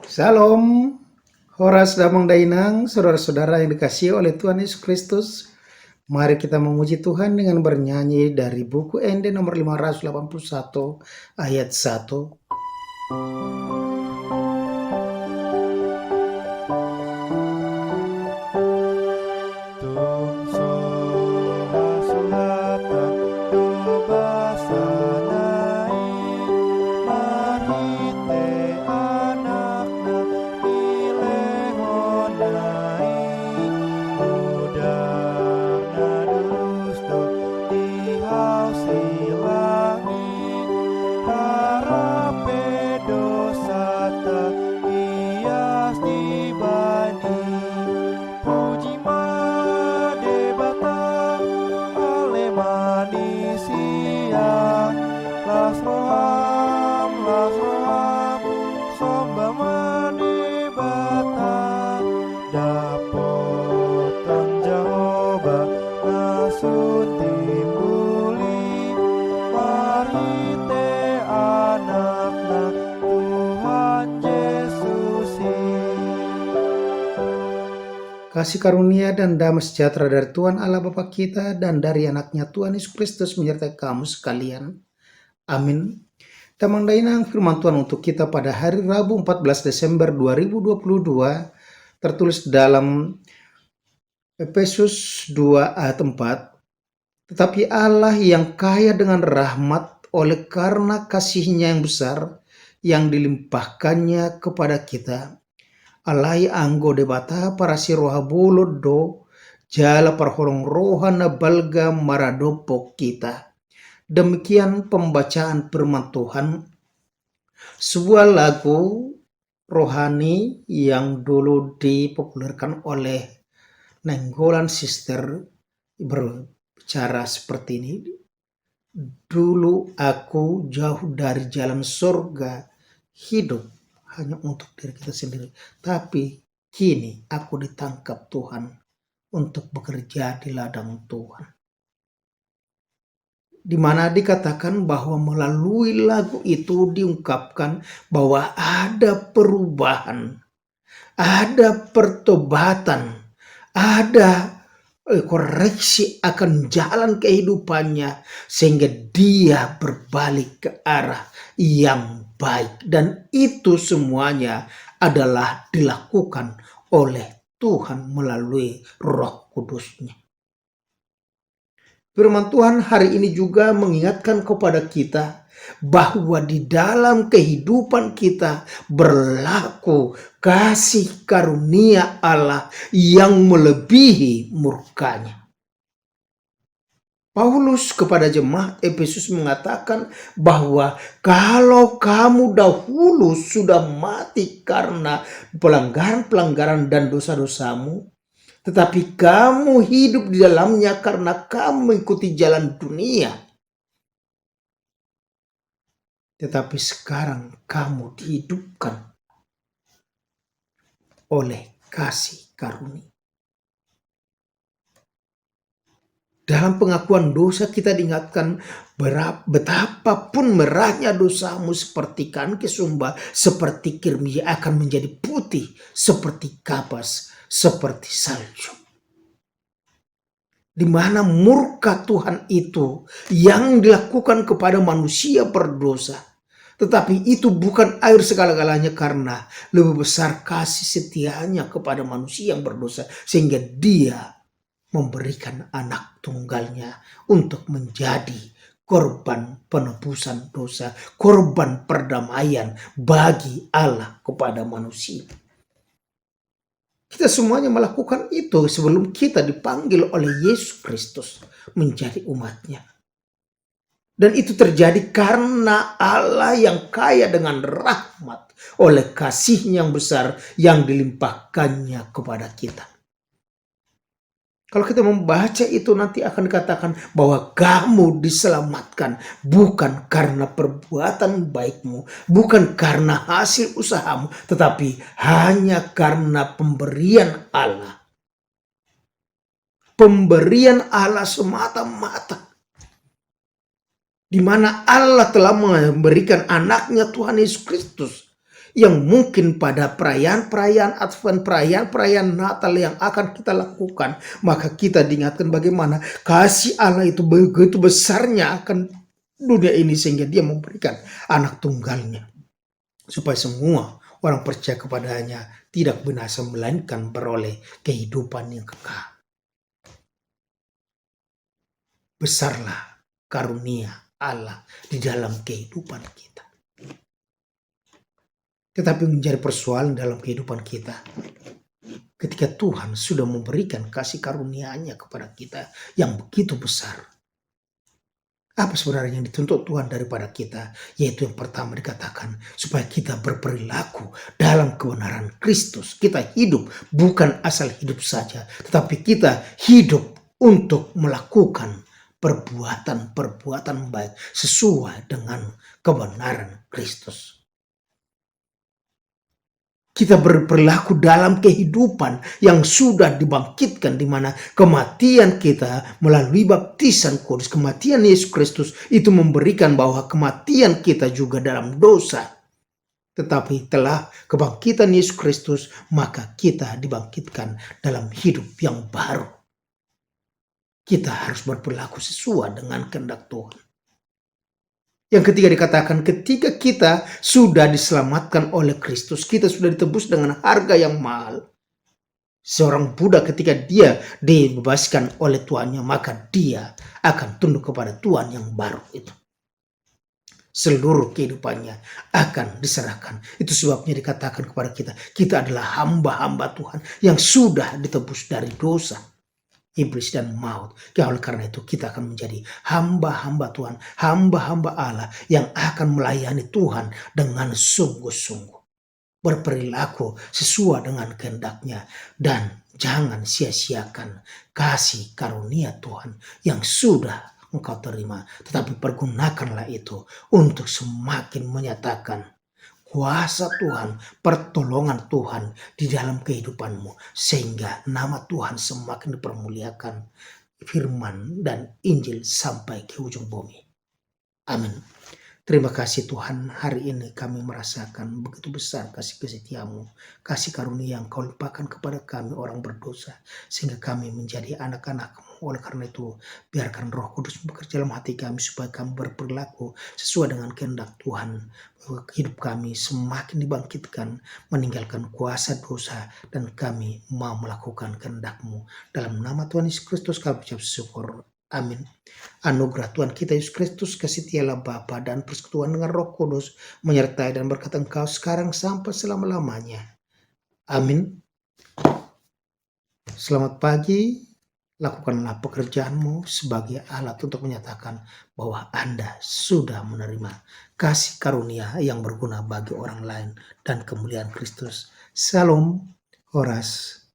Salam, Horas Damang Dainang, saudara-saudara yang dikasihi oleh Tuhan Yesus Kristus. Mari kita memuji Tuhan dengan bernyanyi dari buku ND nomor 581 ayat 1. Kasih karunia dan damai sejahtera dari Tuhan Allah Bapa kita dan dari anaknya Tuhan Yesus Kristus menyertai kamu sekalian. Amin. Damang Dainang firman Tuhan untuk kita pada hari Rabu 14 Desember 2022 tertulis dalam Efesus 2 ayat 4. Tetapi Allah yang kaya dengan rahmat oleh karena kasih-Nya yang besar yang dilimpahkannya kepada kita. Alai anggo debata para si roha bulod do jala parholong roha na balga maradopok kita. Demikian pembacaan firman Tuhan. Sebuah lagu rohani yang dulu dipopulerkan oleh Nainggolan Sister berbicara seperti ini. Dulu aku jauh dari jalan surga, hidup hanya untuk diri kita sendiri. Tapi kini aku ditangkap Tuhan untuk bekerja di ladang Tuhan. Di mana dikatakan bahwa melalui lagu itu diungkapkan bahwa ada perubahan, ada pertobatan, ada koreksi akan jalan kehidupannya sehingga dia berbalik ke arah yang baik, dan itu semuanya adalah dilakukan oleh Tuhan melalui Roh Kudus-Nya. Firman Tuhan hari ini juga mengingatkan kepada kita bahwa di dalam kehidupan kita berlaku kasih karunia Allah yang melebihi murkanya. Paulus kepada jemaat Efesus mengatakan bahwa kalau kamu dahulu sudah mati karena pelanggaran-pelanggaran dan dosa-dosamu, tetapi kamu hidup di dalamnya karena kamu mengikuti jalan dunia, tetapi sekarang kamu dihidupkan oleh kasih karunia. Dalam pengakuan dosa kita diingatkan betapapun merahnya dosamu seperti kanki sumba, seperti kirmi akan menjadi putih, seperti kapas, seperti salju. Di mana murka Tuhan itu yang dilakukan kepada manusia berdosa. Tetapi itu bukan air segala-galanya karena lebih besar kasih setianya kepada manusia yang berdosa. Sehingga dia memberikan anak tunggalnya untuk menjadi korban penebusan dosa, korban perdamaian bagi Allah kepada manusia. Kita semuanya melakukan itu sebelum kita dipanggil oleh Yesus Kristus menjadi umatnya. Dan itu terjadi karena Allah yang kaya dengan rahmat oleh kasih-Nya yang besar yang dilimpahkannya kepada kita. Kalau kita membaca itu nanti akan dikatakan bahwa kamu diselamatkan bukan karena perbuatan baikmu, bukan karena hasil usahamu, tetapi hanya karena pemberian Allah. Pemberian Allah semata-mata. Di mana Allah telah memberikan anaknya Tuhan Yesus Kristus yang mungkin pada perayaan-perayaan Advent, perayaan-perayaan Natal yang akan kita lakukan, maka kita diingatkan bagaimana kasih Allah itu begitu besarnya akan dunia ini sehingga dia memberikan anak tunggalnya supaya semua orang percaya kepadanya tidak binasa melainkan beroleh kehidupan yang kekal. Besarlah karunia Allah di dalam kehidupan kita. Tetapi menjadi persoalan dalam kehidupan kita ketika Tuhan sudah memberikan kasih karunia-Nya kepada kita yang begitu besar. Apa sebenarnya yang dituntut Tuhan daripada kita? Yaitu yang pertama dikatakan supaya kita berperilaku dalam kebenaran Kristus. Kita hidup bukan asal hidup saja, tetapi kita hidup untuk melakukan perbuatan-perbuatan baik sesuai dengan kebenaran Kristus. Kita berperilaku dalam kehidupan yang sudah dibangkitkan, di mana kematian kita melalui baptisan kudus, kematian Yesus Kristus itu memberikan bahwa kematian kita juga dalam dosa. Tetapi telah kebangkitan Yesus Kristus, maka kita dibangkitkan dalam hidup yang baru. Kita harus berperilaku sesuai dengan kehendak Tuhan. Yang ketiga dikatakan ketika kita sudah diselamatkan oleh Kristus, kita sudah ditebus dengan harga yang mahal. Seorang budak ketika dia dibebaskan oleh tuannya, maka dia akan tunduk kepada Tuhan yang baru itu. Seluruh kehidupannya akan diserahkan. Itu sebabnya dikatakan kepada kita, kita adalah hamba-hamba Tuhan yang sudah ditebus dari dosa, iblis dan maut. Oleh karena itu kita akan menjadi hamba-hamba Tuhan, hamba-hamba Allah yang akan melayani Tuhan dengan sungguh-sungguh. Berperilaku sesuai dengan kehendak-Nya dan jangan sia-siakan kasih karunia Tuhan yang sudah engkau terima. Tetapi pergunakanlah itu untuk semakin menyatakan kuasa Tuhan, pertolongan Tuhan di dalam kehidupanmu, sehingga nama Tuhan semakin dipermuliakan, firman dan Injil sampai ke ujung bumi. Amin. Terima kasih Tuhan, hari ini kami merasakan begitu besar kasih setiamu, kasih karunia yang kau limpahkan kepada kami orang berdosa, sehingga kami menjadi anak-anak-Mu. Oleh karena itu, biarkan Roh Kudus bekerja dalam hati kami supaya kami berperilaku sesuai dengan kehendak Tuhan. Hidup kami semakin dibangkitkan, meninggalkan kuasa dosa, dan kami mau melakukan kehendak-Mu. Dalam nama Tuhan Yesus Kristus kami ucap syukur. Amin. Anugerah Tuhan kita Yesus Kristus, kasih tiala Bapa dan persekutuan dengan Roh Kudus menyertai dan berkat engkau sekarang sampai selama-lamanya. Amin. Selamat pagi. Lakukanlah pekerjaanmu sebagai alat untuk menyatakan bahwa Anda sudah menerima kasih karunia yang berguna bagi orang lain dan kemuliaan Kristus. Shalom, Horas.